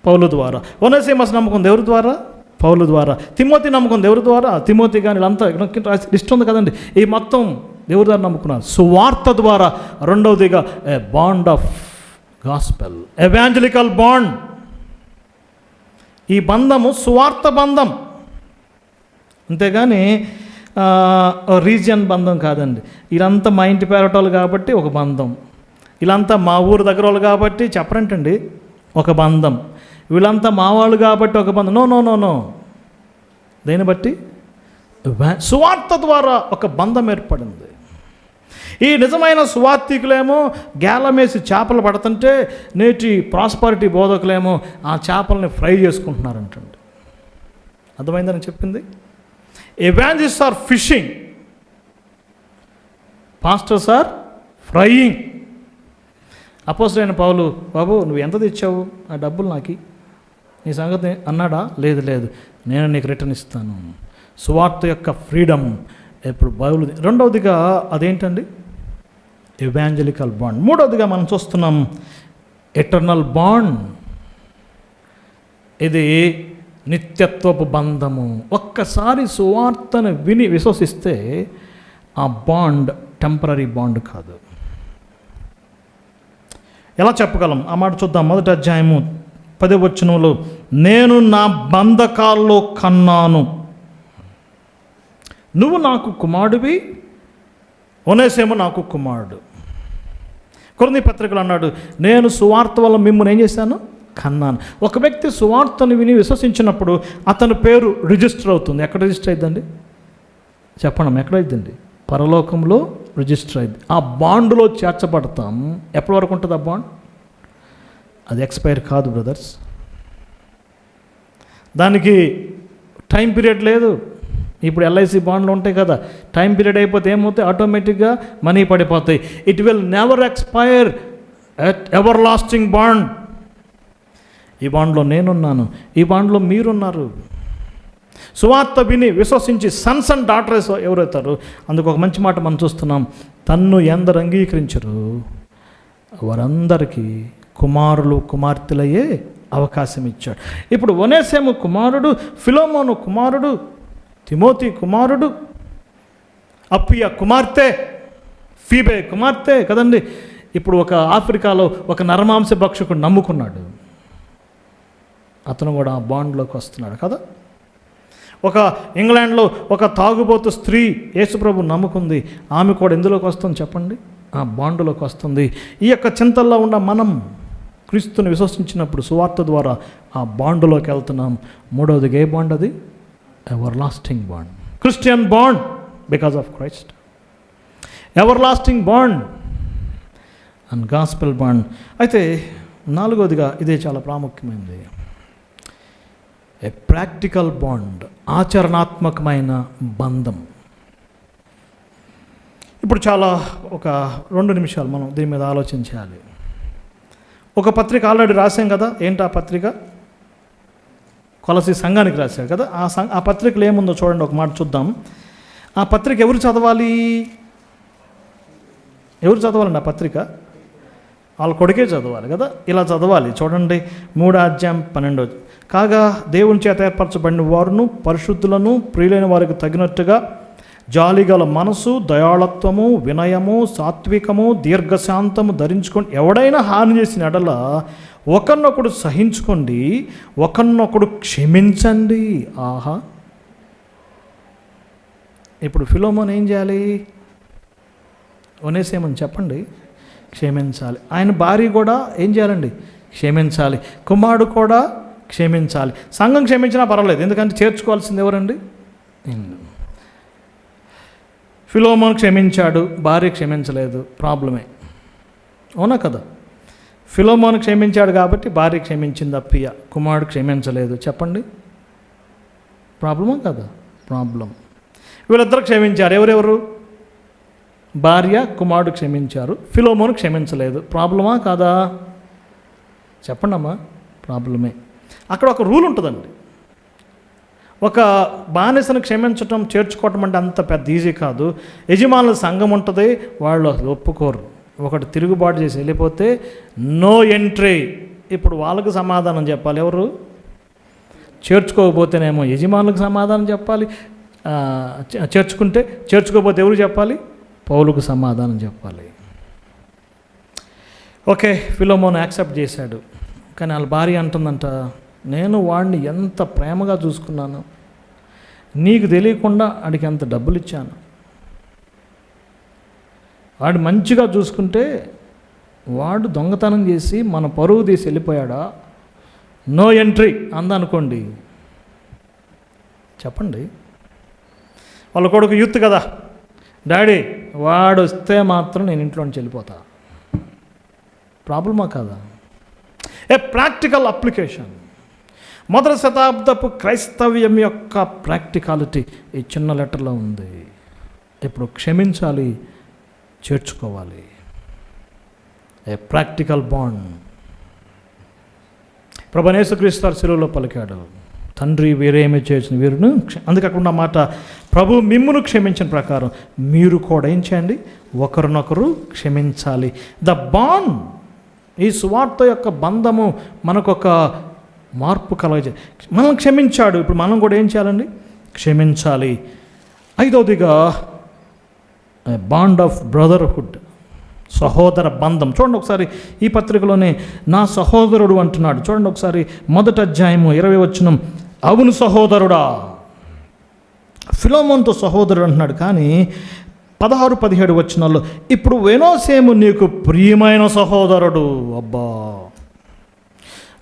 పౌలు ద్వారా. ఒనేసిమస్ నమ్ముకుంది ఎవరి ద్వారా? పౌలు ద్వారా. తిమోతి నమ్ముకుంది ఎవరి ద్వారా? తిమోతి. కానీ వీళ్ళంతా లిస్ట్ ఉంది కదండి, ఈ మొత్తం ఎవరి ద్వారా నమ్ముకున్నారు? సువార్త ద్వారా. రెండవదిగా a bond of gospel, evangelical bond. ఈ బంధము సువార్త బంధం, అంతేగాని రీజియన్ బంధం కాదండి. వీళ్ళంతా మా ఇంటి పేరటోళ్ళు కాబట్టి ఒక బంధం, వీళ్ళంతా మా ఊరు దగ్గర వాళ్ళు కాబట్టి చెప్పరంటండి ఒక బంధం, వీళ్ళంతా మా వాళ్ళు కాబట్టి ఒక బంధం. No no no no. దేన్ని బట్టి? సువార్త ద్వారా ఒక బంధం ఏర్పడింది. ఈ నిజమైన సువార్థికులేమో గేలమేసి చేపలు పడుతుంటే నేటి ప్రాస్పరిటీ బోధకులేమో ఆ చేపల్ని ఫ్రై చేసుకుంటున్నారంటండి. అర్థమైందని చెప్పింది. Evangelists are fishing, pastors are frying. అపోస్తలుడైన పౌలు, బాబు నువ్వు ఎంత తెచ్చావు, ఆ డబ్బులు నాకు నీ సంగతి అన్నాడా? లేదు లేదు, నేను నీకు రిటర్న్ ఇస్తాను. సువార్త యొక్క ఫ్రీడమ్ ఇప్పుడు బైబిల్. రెండవదిగా అదేంటండి? Evangelical bond. మూడవదిగా మనం చూస్తున్నాం ఎటర్నల్ బాండ్. ఇది నిత్యత్వపు బంధము. ఒక్కసారి సువార్తను విని విశ్వసిస్తే ఆ బాండ్ టెంపరరీ బాండ్ కాదు. ఎలా చెప్పగలం? ఆ మాట చూద్దాం. 1వ అధ్యాయము 10వ వచనంలో, నేను నా బంధకాల్లో కన్నాను, నువ్వు నాకు కుమారుడివి, ఒనేసిము నాకు కుమారుడు. కొరింథీ పత్రికలు అన్నాడు, నేను సువార్త వల్ల మిమ్మల్ని ఏం చేశాను? కన్నాను. ఒక వ్యక్తి సువార్తను విని విశ్వసించినప్పుడు అతని పేరు రిజిస్టర్ అవుతుంది. ఎక్కడ రిజిస్టర్ అయిందండి? చెప్పండి, ఎక్కడ అయిందండి? పరలోకంలో రిజిస్టర్ అయింది. ఆ బాండ్లో చేర్చబడతాం. ఎప్పటి వరకు ఉంటుంది ఆ బాండ్? అది ఎక్స్పైర్ కాదు బ్రదర్స్. దానికి టైం పీరియడ్ లేదు. ఇప్పుడు ఎల్ఐసి బాండ్లు ఉంటాయి కదా, టైం పీరియడ్ అయిపోతే ఏమవుతాయి? ఆటోమేటిక్గా మనీ పడిపోతాయి. It will never expire, ever lasting bond. ఈ బాండ్లో నేనున్నాను, ఈ బాండ్లో మీరున్నారు. సువార్త విని విశ్వసించి సన్స్ అండ్ డాటర్స్ ఎవరవుతారు? అందుకు ఒక మంచి మాట మనం చూస్తున్నాం, తన్ను ఎందరు అంగీకరించరు వారందరికీ కుమారులు కుమార్తెలయ్యే అవకాశం ఇచ్చాడు. ఇప్పుడు ఒనేసిము కుమారుడు, ఫిలోమోను కుమారుడు, తిమోతి కుమారుడు, అప్పియ కుమార్తె, ఫీబే కుమార్తె కదండి. ఇప్పుడు ఒక ఆఫ్రికాలో ఒక నరమాంస భక్షకుడు నమ్ముకున్నాడు, అతను కూడా ఆ బాండ్లోకి వస్తున్నాడు కదా. ఒక ఇంగ్లాండ్లో ఒక తాగుబోతు స్త్రీ యేసుప్రభు నమ్ముకుంది, ఆమె కూడా ఎందులోకి వస్తుంది చెప్పండి? ఆ బాండ్లోకి వస్తుంది. ఈ యొక్క చింతల్లో ఉన్న మనం క్రీస్తుని విశ్వసించినప్పుడు సువార్త ద్వారా ఆ బాండ్లోకి వెళ్తున్నాం. మూడవదిగా ఏ బాండ్ అది? Ever lasting bond. Christian bond because of Christ. Ever lasting bond and gospel bond. అయితే నాలుగవదిగా ఇదే చాలా ప్రాముఖ్యమైనది, ఏ ప్రాక్టికల్ బాండ్, ఆచరణాత్మకమైన బంధం. ఇప్పుడు చాలా ఒక 2 నిమిషాలు మనం దీని మీద ఆలోచించాలి. ఒక పత్రిక ఆల్రెడీ రాశాం కదా. ఏంటి ఆ పత్రిక? కొలసీ సంఘానికి రాశారు కదా. ఆ పత్రికలో ఏముందో చూడండి, ఒక మాట చూద్దాం. ఆ పత్రిక ఎవరు చదవాలి? ఎవరు చదవాలండి ఆ పత్రిక? వాళ్ళ కొడుకే చదవాలి కదా. ఇలా చదవాలి చూడండి. 3వ అధ్యాయం 12. కాగా దేవుని చేత ఏర్పరచబడిన వారును పరిశుద్ధులను ప్రియులైన వారికి తగినట్టుగా జాలిగల మనసు, దయాళత్వము, వినయము, సాత్వికము, దీర్ఘశాంతము ధరించుకొని ఎవడైనా హాని చేసిన ఎడల ఒకరినొకడు సహించుకోండి, ఒకరినొకడు క్షమించండి. ఆహా, ఇప్పుడు ఫిలోమోన్ ఏం చేయాలి? ఒనేసిముని చెప్పండి క్షమించాలి. ఆయన భార్య కూడా ఏం చేయాలండి? క్షమించాలి. కుమారుడు కూడా క్షమించాలి. సంఘం క్షమించినా పర్వాలేదు, ఎందుకంటే చేర్చుకోవాల్సింది ఎవరండి? ఫిలోమోన్ క్షమించాడు, భార్య క్షమించలేదు, ప్రాబ్లమే. అవునా కదా? ఫిలోమోన్ క్షమించాడు కాబట్టి భార్య క్షమించింది అప్పియ, కుమారుడు క్షమించలేదు. చెప్పండి, ప్రాబ్లమా కదా? ప్రాబ్లం. వీళ్ళిద్దరు క్షమించారు. ఎవరెవరు? భార్య కుమారుడు క్షమించారు, ఫిలోమోను క్షమించలేదు. ప్రాబ్లమా కాదా? చెప్పండి అమ్మా, ప్రాబ్లమే. అక్కడ ఒక రూల్ ఉంటుందండి. ఒక బానిసను క్షమించటం, చేర్చుకోవటం అంటే అంత పెద్ద ఈజీ కాదు. యజమానుల సంఘం ఉంటుంది, వాళ్ళు ఒప్పుకోరు. ఒకటి తిరుగుబాటు చేసి వెళ్ళిపోతే నో ఎంట్రీ. ఇప్పుడు వాళ్ళకు సమాధానం చెప్పాలి ఎవరు? చేర్చుకోకపోతేనేమో యజమానులకు సమాధానం చెప్పాలి, చేర్చుకోకపోతే ఎవరు చెప్పాలి? పౌలుకు సమాధానం చెప్పాలి. ఓకే, ఫిలోమోను యాక్సెప్ట్ చేశాడు. కానీ వాళ్ళ భార్య అంటుందంట, నేను వాడిని ఎంత ప్రేమగా చూసుకున్నాను, నీకు తెలియకుండా వాడికి ఎంత డబ్బులు ఇచ్చాను, వాడు మంచిగా చూసుకుంటే వాడు దొంగతనం చేసి మన పరువు తీసి వెళ్ళిపోయాడా? నో ఎంట్రీ అందనుకోండి. చెప్పండి, వాళ్ళ కొడుకు యూత్ కదా, డాడీ వాడు వస్తే మాత్రం నేను ఇంట్లో నుంచి వెళ్ళిపోతా. ప్రాబ్లమా కాదా? A practical application. మొదటి శతాబ్దపు క్రైస్తవ్యం యొక్క ప్రాక్టికాలిటీ ఈ చిన్న లెటర్లో ఉంది. ఇప్పుడు క్షమించాలి, చేర్చుకోవాలి. A practical bond. ప్రభువైన యేసుక్రీస్తు శిలువలో పలికాడు, తండ్రి వేరేమీ చేసిన వీరును. అందుకే అక్కడ ఉన్న మాట, ప్రభు మిమ్మును క్షమించిన ప్రకారం మీరు కూడా ఏం చేయండి, ఒకరినొకరు క్షమించాలి. ద బాండ్, ఈ సువార్త యొక్క బంధము మనకొక మార్పు కలగజే. మనం క్షమించాడు, ఇప్పుడు మనం కూడా ఏం చేయాలండి, క్షమించాలి. ఐదవదిగా బాండ్ ఆఫ్ బ్రదర్హుడ్, సహోదర బంధం. చూడండి ఒకసారి ఈ పత్రికలోనే నా సహోదరుడు అంటున్నాడు. చూడండి ఒకసారి 1వ అధ్యాయము 20వ వచనం. అవును సహోదరుడా, ఫిలోమోనుతో సహోదరుడు అంటున్నాడు. కానీ 16-17 వచనాల్లో ఇప్పుడు వెనోసేము నీకు ప్రియమైన సహోదరుడు. అబ్బా,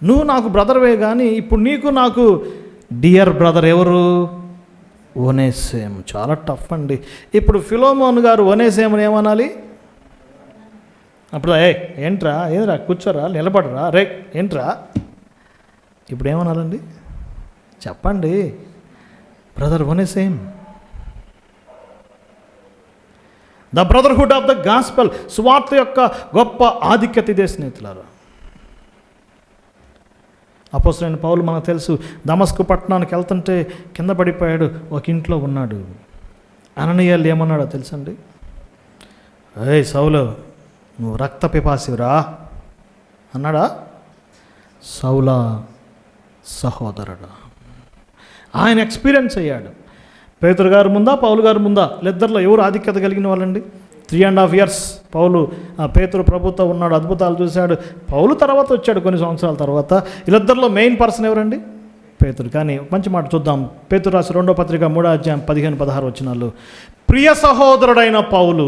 నువ్వు నాకు బ్రదర్వే, కానీ ఇప్పుడు నీకు నాకు డియర్ బ్రదర్ ఎవరు? ఒనేసేము. చాలా టఫ్ అండి. ఇప్పుడు ఫిలోమోన్ గారు ఒనేసేముని ఏమనాలి? అప్పుడు ఏంట్రా, ఏదిరా, కూర్చోరా, నిలబడరా, రే ఏంట్రా, ఇప్పుడు ఏమనాలండి చెప్పండి? Brother Onesimus. The brotherhood of the gospel, సువార్త యొక్క గొప్ప ఆధిక్యత ఇదే స్నేహితులారా. అపోస్తలుడైన పౌలు మనకు తెలుసు, దమస్కు పట్టణానికి వెళ్తుంటే కింద పడిపోయాడు, ఒక ఇంట్లో ఉన్నాడు. అననీయాలు ఏమన్నాడో తెలుసండి? ఏయ్ సౌలు, నువ్వు రక్త పిపాసిరా అన్నాడా? సౌలా సహోదరుడా. ఆయన ఎక్స్పీరియన్స్ అయ్యాడు. పేతురు గారు ముందా, పౌలు గారు ముందా? ఇద్దరిలో ఎవరు ఆధిక్యత కలిగిన వాళ్ళండి? 3.5 years పౌలు పేతురు ప్రభుతో ఉన్నాడు, అద్భుతాలు చూశాడు. పౌలు తర్వాత వచ్చాడు కొన్ని సంవత్సరాల తర్వాత. వీళ్ళిద్దరిలో మెయిన్ పర్సన్ ఎవరండి? పేతురు. కానీ మంచి మాట చూద్దాం. పేతురు రాసిన 2వ పత్రిక 3వ అధ్యాయం 15-16 వచనాలు. ప్రియ సహోదరుడైన పౌలు,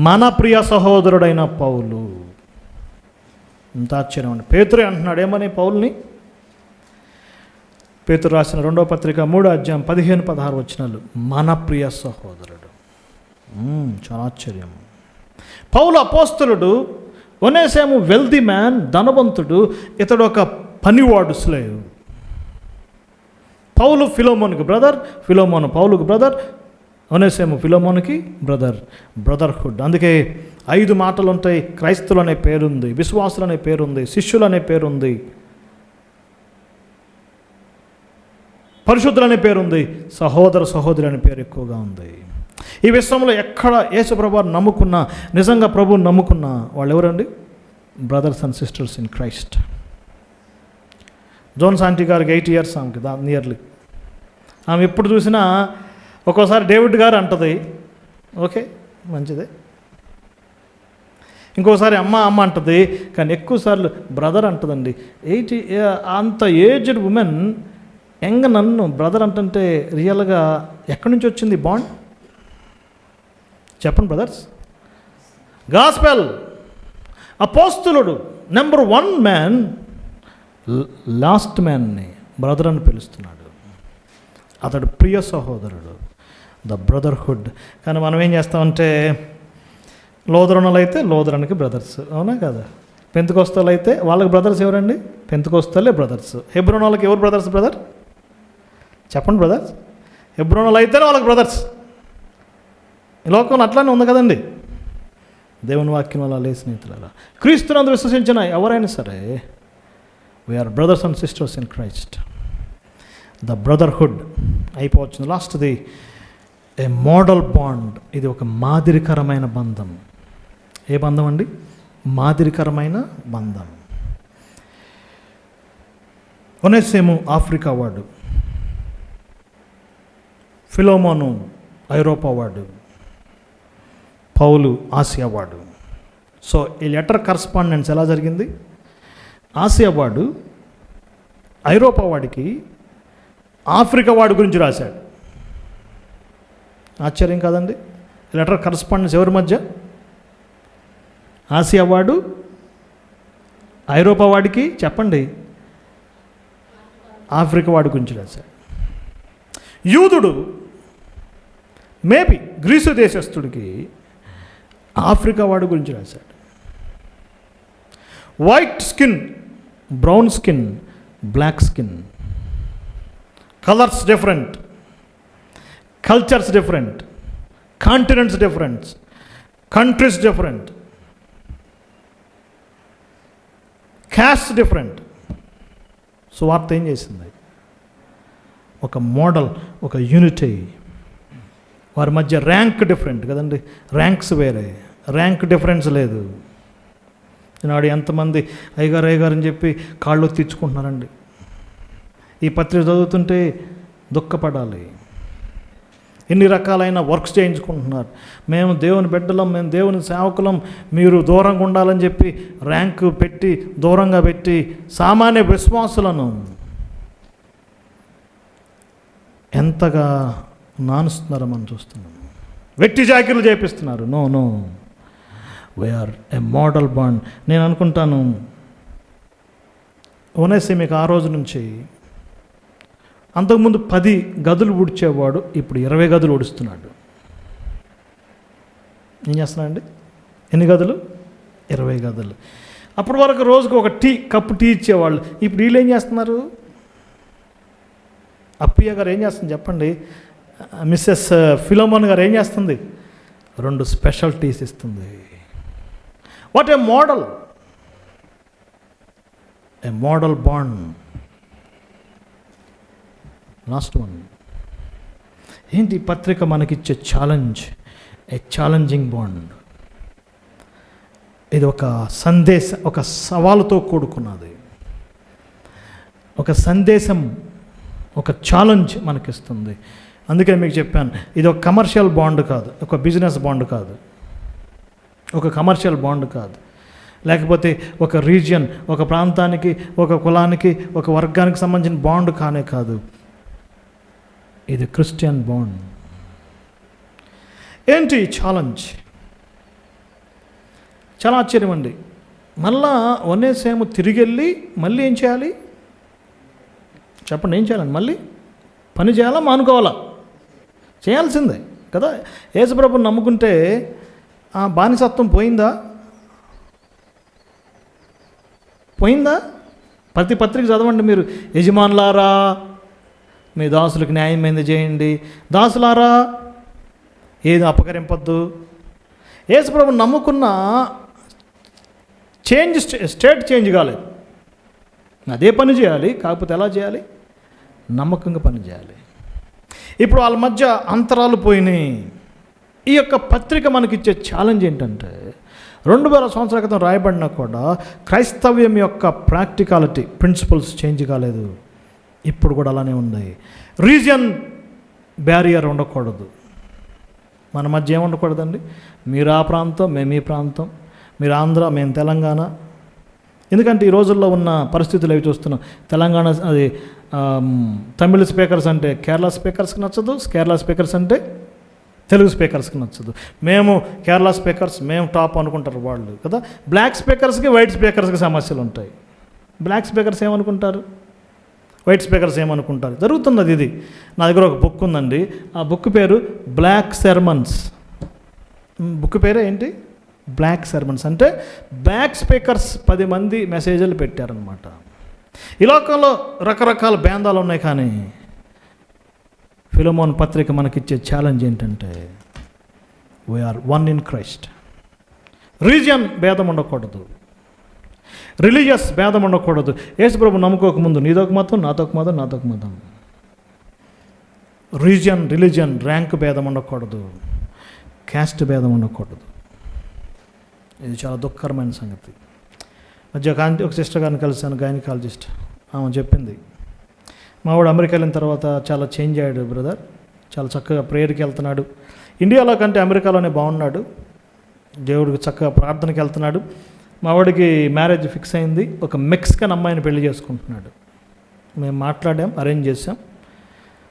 మన ప్రియ సహోదరుడైన పౌలు. ఇంత ఆశ్చర్యం అండి. పేతురే అంటున్నాడు ఏమని పౌల్ని? పేతురు రాసిన 2వ పత్రిక 3వ అధ్యాయం 15-16 వచనాలు. మన ప్రియ సహోదరుడు. చాలా ఆశ్చర్యం. పౌలు అపోస్తలుడు, ఒనేసేము వెల్దీ మ్యాన్, ధనవంతుడు. ఇతడు ఒక పనివాడు, స్లేవ్. పౌలు ఫిలోమోన్కి బ్రదర్, ఫిలోమోను పౌలుకు బ్రదర్, ఒనేసేము ఫిలోమోన్కి బ్రదర్. బ్రదర్హుడ్. అందుకే 5 మాటలు ఉంటాయి. క్రైస్తవులు అనే పేరుంది, విశ్వాసులు అనే పేరుంది, శిష్యులు అనే పేరుంది, పరిశుద్ధులు అనే పేరుంది, సహోదర సహోదరి అనే పేరు ఎక్కువగా ఉంది. ఈ విశ్వంలో ఎక్కడ యేసు ప్రభువుని నమ్ముకున్నా, నిజంగా ప్రభువుని నమ్ముకున్నా వాళ్ళు ఎవరండి? Brothers and sisters in Christ. Jones aunty గారికి 8 years ఆమెకి నియర్లీ. ఆమె ఎప్పుడు చూసినా ఒక్కోసారి డేవిడ్ గారు అంటది, ఓకే మంచిదే. ఇంకోసారి అమ్మ అమ్మ అంటది, కానీ ఎక్కువసార్లు బ్రదర్ అంటదండి. 80 అంత ఏజ్డ్ ఉమెన్ యంగ్ నన్ను బ్రదర్ అంటుంటే రియల్గా ఎక్కడి నుంచి వచ్చింది బాండ్? చెప్పండి బ్రదర్స్. గాస్పెల్ అపోస్తలుడు నెంబర్ 1 మ్యాన్ లాస్ట్ మ్యాన్ని బ్రదర్ అని పిలుస్తున్నాడు. అతడు ప్రియ సహోదరుడు, ద బ్రదర్హుడ్. కానీ మనం ఏం చేస్తామంటే, లోదరణలు అయితే లోదరానికి బ్రదర్స్, అవునా కదా? పెంతుకొస్తలు అయితే వాళ్ళకి బ్రదర్స్ ఎవరండి? పెంతుకొస్తలే బ్రదర్స్. హెబ్రోన్ వాళ్ళకి ఎవరు బ్రదర్స్? బ్రదర్ చెప్పండి బ్రదర్స్. హెబ్రోన్ అయితేనే వాళ్ళకి బ్రదర్స్. ఈ లోకంలో అట్లానే ఉంది కదండి. దేవుని వాక్యం వల్ల లే స్నేహితులారా, క్రీస్తునందు విశ్వసించిన ఎవరైనా సరే we are brothers and sisters in Christ. The brotherhood అయిపోవచ్చు. లాస్ట్ది ఏ మోడల్ బాండ్. ఇది ఒక మాదిరికరమైన బంధం. ఏ బంధం అండి? మాదిరికరమైన బంధం. ఒనేసేము ఆఫ్రికా వాడు, ఫిలోమోను ఐరోపా వాడు, పౌలు ఆసియా వాడు. సో ఈ లెటర్ కరస్పాండెన్స్ ఎలా జరిగింది? ఆసియా వాడు ఐరోపా వాడికి ఆఫ్రికా వాడి గురించి రాశాడు. ఆశ్చర్యం కాదండి? లెటర్ కరస్పాండెన్స్ ఎవరి మధ్య? ఆసియా వాడు ఐరోపా వాడికి చెప్పండి ఆఫ్రికా వాడి గురించి రాశాడు. యూదుడు మేబీ గ్రీసు దేశస్థుడికి ఆఫ్రికా వాడి గురించి రాశాడు. White skin, brown skin, black skin, colours different, cultures different, continents different, countries different, caste different. సువార్త ఏం చేసింది? ఒక మోడల్, ఒక యూనిటీ. వారి మధ్య ర్యాంక్ డిఫరెంట్ కదండి, ర్యాంక్స్ వేరే, ర్యాంక్ డిఫరెన్స్ లేదు. ఈనాడు ఎంతమంది అయ్యగారు అయ్యగారు అని చెప్పి కాళ్ళు తెచ్చుకుంటున్నారండి. ఈ పత్రిక చదువుతుంటే దుఃఖపడాలి. ఎన్ని రకాలైన వర్క్స్ చేయించుకుంటున్నారు. మేము దేవుని బిడ్డలం, మేము దేవుని సేవకులం, మీరు దూరంగా ఉండాలని చెప్పి ర్యాంకు పెట్టి దూరంగా పెట్టి సామాన్య విశ్వాసులను ఎంతగా నానుస్తున్నారో మనం చూస్తున్నాం. వెట్టి జాకిర్లు చేపిస్తున్నారు. No no, we're a model bond. నేను అనుకుంటాను ఓనేసిమికి ఆ రోజు నుంచి, అంతకుముందు 10 గదులు ఊడ్చేవాడు ఇప్పుడు 20 గదులు ఊడుస్తున్నాడు. ఏం చేస్తున్నా అండి? ఎన్ని గదులు? 20 గదులు. అప్పటి వరకు రోజుకు ఒక కప్పు టీ ఇచ్చేవాళ్ళు. ఇప్పుడు వీళ్ళు ఏం చేస్తున్నారు? అప్పయ్య గారు ఏం చేస్తుంది చెప్పండి? మిస్సెస్ ఫిలోమోన్ గారు ఏం చేస్తుంది? 2 స్పెషల్ టీస్ ఇస్తుంది. What a model, A model bond. Last one ఏంటి? పత్రిక మనకిచ్చే ఛాలెంజ్, ఏ ఛాలెంజింగ్ బాండ్. ఇది ఒక సందేశం, ఒక సవాలుతో కూడుకున్నది. ఒక సందేశం, ఒక ఛాలెంజ్ మనకిస్తుంది. అందుకే మీకు చెప్పాను, ఇది ఒక కమర్షియల్ బాండ్ కాదు, ఒక బిజినెస్ బాండ్ కాదు, ఒక కమర్షియల్ బాండ్ కాదు, లేకపోతే ఒక రీజియన్, ఒక ప్రాంతానికి, ఒక కులానికి, ఒక వర్గానికి సంబంధించిన బాండ్ కానే కాదు. ఇది క్రిస్టియన్ బాండ్. ఏంటి ఛాలెంజ్? చాలా ఆశ్చర్యం అండి. మళ్ళా ఒనేసేము తిరిగి వెళ్ళి మళ్ళీ ఏం చేయాలి చెప్పండి? ఏం చేయాలండి? మళ్ళీ పని చేయాలా, మానుకోవాలా? చేయాల్సిందే కదా. యేసుప్రభుని నమ్ముకుంటే ఆ బానిసత్వం పోయిందా? ప్రతి పత్రిక చదవండి మీరు. యజమానులారా మీ దాసులకు న్యాయమైంది చేయండి, దాసులారా ఏది అపకరింపద్దు. యేసుప్రభుని నమ్ముకున్న స్టేట్ చేంజ్ కాలేదు. అదే పని చేయాలి, కాకపోతే ఎలా చేయాలి? నమ్మకంగా పని చేయాలి. ఇప్పుడు వాళ్ళ మధ్య అంతరాలు పోయినాయి. ఈ యొక్క పత్రిక మనకిచ్చే ఛాలెంజ్ ఏంటంటే, 2000 సంవత్సరాల క్రితం రాయబడినా కూడా క్రైస్తవ్యం యొక్క ప్రాక్టికాలిటీ, ప్రిన్సిపల్స్ చేంజ్ కాలేదు. ఇప్పుడు కూడా అలానే ఉంది. రీజియన్ బ్యారియర్ ఉండకూడదు. మన మధ్య ఏముండకూడదండి? మీరు ఆ ప్రాంతం, మేము ఈ ప్రాంతం, మీరు ఆంధ్ర, మేము తెలంగాణ. ఎందుకంటే ఈ రోజుల్లో ఉన్న పరిస్థితులు అవి చూస్తున్నాం. తెలంగాణ అది తమిళ స్పీకర్స్ అంటే కేరళ స్పీకర్స్కి నచ్చదు, కేరళ స్పీకర్స్ అంటే తెలుగు స్పీకర్స్కి నచ్చదు. మేము కేరళ స్పీకర్స్, మేము టాప్ అనుకుంటారు వాళ్ళు కదా. బ్లాక్ స్పీకర్స్కి, వైట్ స్పీకర్స్కి సమస్యలు ఉంటాయి. బ్లాక్ స్పీకర్స్ ఏమనుకుంటారు, వైట్ స్పీకర్స్ ఏమనుకుంటారు. జరుగుతున్నది ఇది. నా దగ్గర ఒక బుక్ ఉందండి. ఆ బుక్ పేరు బ్లాక్ సెర్మన్స్. బుక్ పేరే ఏంటి? Black sermons. అంటే బ్లాక్ స్పీకర్స్ 10 మంది మెసేజ్లు పెట్టారనమాట. ఈ లోకంలో రకరకాల భేదాలు ఉన్నాయి, కానీ ఫిలోమోన్ పత్రిక మనకిచ్చే ఛాలెంజ్ ఏంటంటే, we are one in Christ. Region భేదం ఉండకూడదు, రిలీజియస్ భేదం ఉండకూడదు. యేసుప్రభు నమ్ముకోకముందు నీదొక మతం, నాదొక మతం, నాదొక మతం. రీజియన్, రిలీజియన్, ర్యాంక్ భేదం ఉండకూడదు, క్యాస్ట్ భేదం ఉండకూడదు. ఇది చాలా దుఃఖకరమైన సంగతి. మధ్య ఒక సిస్టర్ గారిని కలిశాను, గైనకాలజిస్ట్. ఆమె చెప్పింది, మావాడు అమెరికా వెళ్ళిన తర్వాత చాలా చేంజ్ అయ్యాడు బ్రదర్, చాలా చక్కగా ప్రేయర్కి వెళ్తున్నాడు. ఇండియాలో కంటే అమెరికాలోనే బాగున్నాడు, దేవుడికి చక్కగా ప్రార్థనకి వెళ్తున్నాడు. మావాడికి మ్యారేజ్ ఫిక్స్ అయింది, ఒక మెక్సికన్ అమ్మాయిని పెళ్లి చేసుకుంటున్నాడు. మేము మాట్లాడాం, అరేంజ్ చేసాం.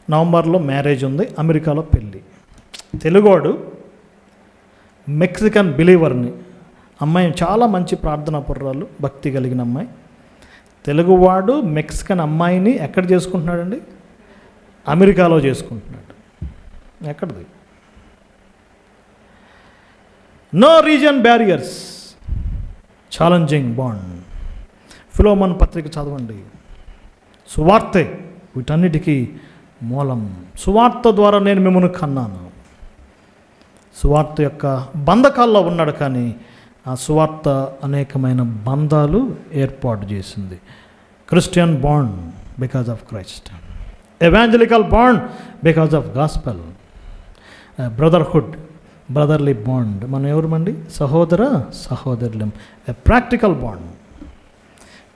నవంబర్లో మ్యారేజ్ ఉంది, అమెరికాలో పెళ్ళి. తెలుగువాడు మెక్సికన్ బిలీవర్ని, అమ్మాయి చాలా మంచి ప్రార్థనా పుర్రాలు, భక్తి కలిగిన అమ్మాయి. తెలుగువాడు మెక్సికన్ అమ్మాయిని ఎక్కడ చేసుకుంటున్నాడండి? అమెరికాలో చేసుకుంటున్నాడు. ఎక్కడిది? No region barriers. Challenging bond. ఫిలోమోను పత్రిక చదవండి. సువార్తే వీటన్నిటికీ మూలం. సువార్త ద్వారా నేను మిమ్మల్ని కన్నాను. సువార్త యొక్క బంధకాల్లో ఉన్నాడు, కానీ ఆ సువార్త అనేకమైన బంధాలు ఏర్పాటు చేసింది. Christian bond because of Christ, evangelical bond because of gospel, brotherhood, brotherly bond. మనం ఎవరమండి? సహోదరులం. A practical bond.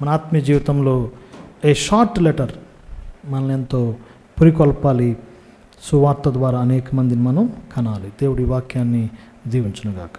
మన ఆత్మీయ జీవితంలో ఏ షార్ట్ లెటర్ మనల్ని ఎంతో పురికొల్పాలి. సువార్త ద్వారా అనేక మందిని మనం కనాలి. దేవుడి వాక్యాన్ని దీవించునుగాక.